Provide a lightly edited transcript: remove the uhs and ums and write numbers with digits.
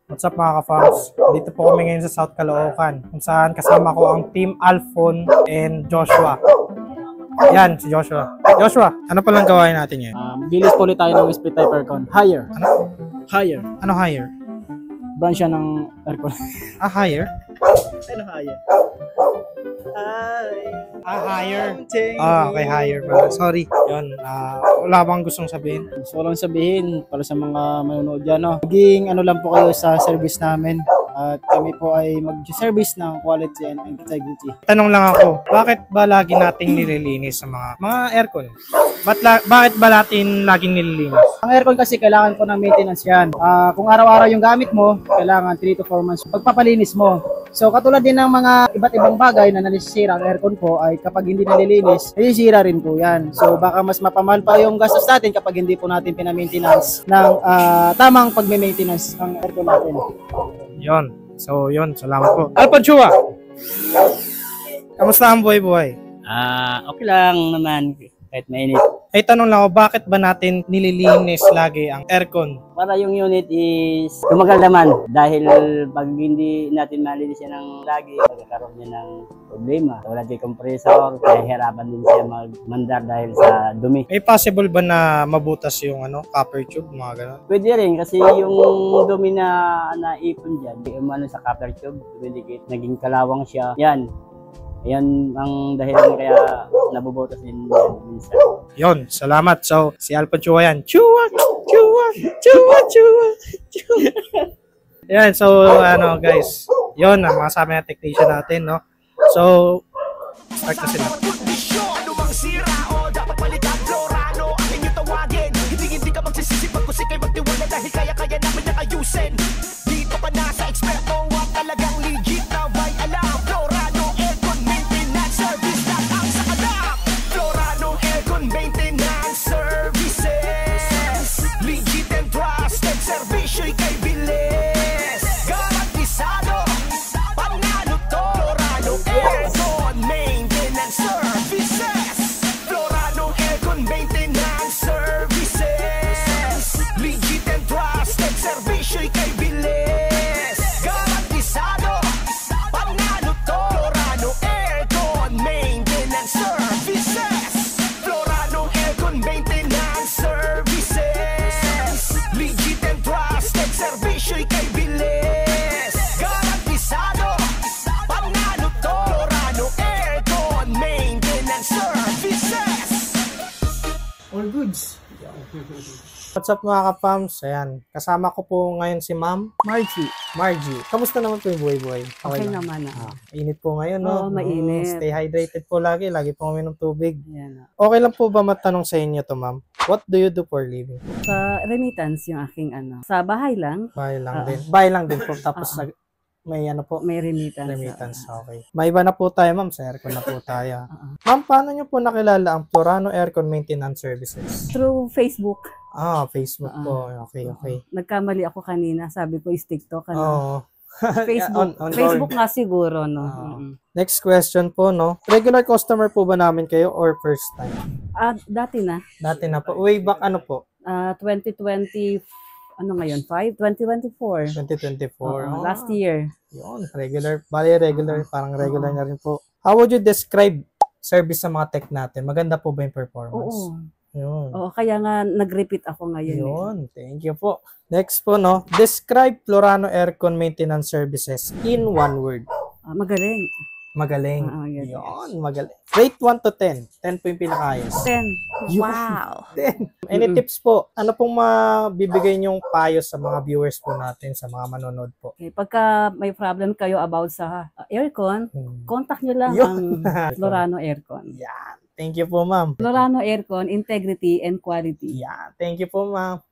What's up mga ka-farms? Dito po kami ngayon sa South Caloocan kung saan kasama ko ang Team Alphon and Joshua. Yan, si Joshua. Joshua, ano palang gawain natin ngayon? Bilis po ulit tayo ng split type aircon. Higher. Ano? Higher. Ano higher? Branch siya ng aircon. Higher? Ano higher? Higher. Okay, higher pala. Sorry. Yun, wala bang gustong sabihin? So lang sabihin para sa mga manonood dyan, no? Maging ano lang po kayo sa service namin. At kami po ay mag-service ng quality and integrity. Tanong lang ako, bakit ba lagi nating nililinis sa mga aircon? Bakit ba natin laging nililinis? Ang aircon kasi kailangan po ng maintenance yan. Kung araw-araw yung gamit mo, kailangan 3 to 4 months pagpapalinis mo. So katulad din ng mga iba't ibang bagay na nasisira ang aircon po ay kapag hindi nalilinis, nasisira rin po yan. So baka mas mapamahal pa yung gastos natin kapag hindi po natin pinamaintenance ng tamang pagme-maintenance ng aircon natin. Yon. So, yon. Salamat po. Alphon Chua! Kamusta ang buhay-buhay? Okay lang naman kahit mainit. Ay, tanong lang ako, bakit ba natin nililinis lagi ang aircon? Para yung unit is tumagal naman dahil pag hindi natin malinis yan ng lagi, magkakaroon niya ng problema. Wala yung compressor, kaya hirapan din siya magmandar dahil sa dumi. May possible ba na mabutas yung copper tube, mga ganun? Pwede rin kasi yung dumi na naipon dyan, yung sa copper tube, naging kalawang siya. Yan ang dahilan kaya nabubutas din yan minsan. Yon, salamat. So, si Alphon Chua yan. Chua! Chua! Chua! Chua! Chua! Yan, so, guys. Yon, ang mga sabi na technician natin, no? So, start na sila. Anumang sira o dapat palitan Florano ang inyong tawagin. Hindi ka magsisisi pag kusikay magtiwala dahil kaya namin na ayusin. Dito ka na sa eksperto at talagang legit na may alam. Florano Aircon Maintenance Service lang ang sa alam. Florano Aircon Maintenance Services, legit and trusted servisyo'y kay bilis. Garantisado, panalo to. Florano Aircon Maintenance Services, Florano Aircon Maintenance Services, legit and trusted servisyo'y kay bilis. Garantisado, panalo to. Florano Aircon Maintenance Services, Florano Aircon Maintenance Services, legit and trusted servisyo'y kay bilis. Garantisado, panalo to. Florano Aircon Maintenance Services. All goods. What's up mga ka-fams? Ayan, kasama ko po ngayon si Ma'am Margie. Kamusta naman po yung buhay-buhay? Okay naman. Init po ngayon, no? Oo, mainit. Stay hydrated po lagi po uminom tubig. Yan. Okay lang po ba matanong sa inyo to, Ma'am? What do you do for living? Sa remittance yung aking Sa bahay lang, Bahay lang din. Bahay lang din po. Tapos may po? may remittance. Remittance, okay. May iba na po tayo, Ma'am. Sa aircon na po tayo. Ma'am, paano nyo po nakilala ang Florano Aircon Maintenance Services? Through Facebook. Facebook po. Okay. Nagkamali ako kanina. Sabi ko, stick to ka na. Oo. Facebook. On Facebook board. nga siguro, no? Next question po, no? Regular customer po ba namin kayo or first time? Dati na. Dati na po. Way back ano po? 2020, ano ngayon? 2024. 2024. Last year. Yun, regular. Bali, regular. Parang regular na rin po. How would you describe service sa mga tech natin? Maganda po ba yung performance? Oo. Yun. Oo, kaya nga nag-repeat ako ngayon. Yun. Thank you po. Next po, no? Describe Florano Aircon Maintenance Services in one word. Magaling. Magaling. Yes. Yun, magaling. Rate 1 to 10. 10 po yung pinakayos. 10. Wow. 10. Any tips po? Ano pong mabibigay niyong payo sa mga viewers po natin, sa mga manonood po? Okay, pagka may problem kayo about sa aircon, contact nyo lang Yun. ang Florano Aircon. Yan. Thank you po, Ma'am. Florano Aircon, integrity and quality. Yeah. Thank you po, Ma'am.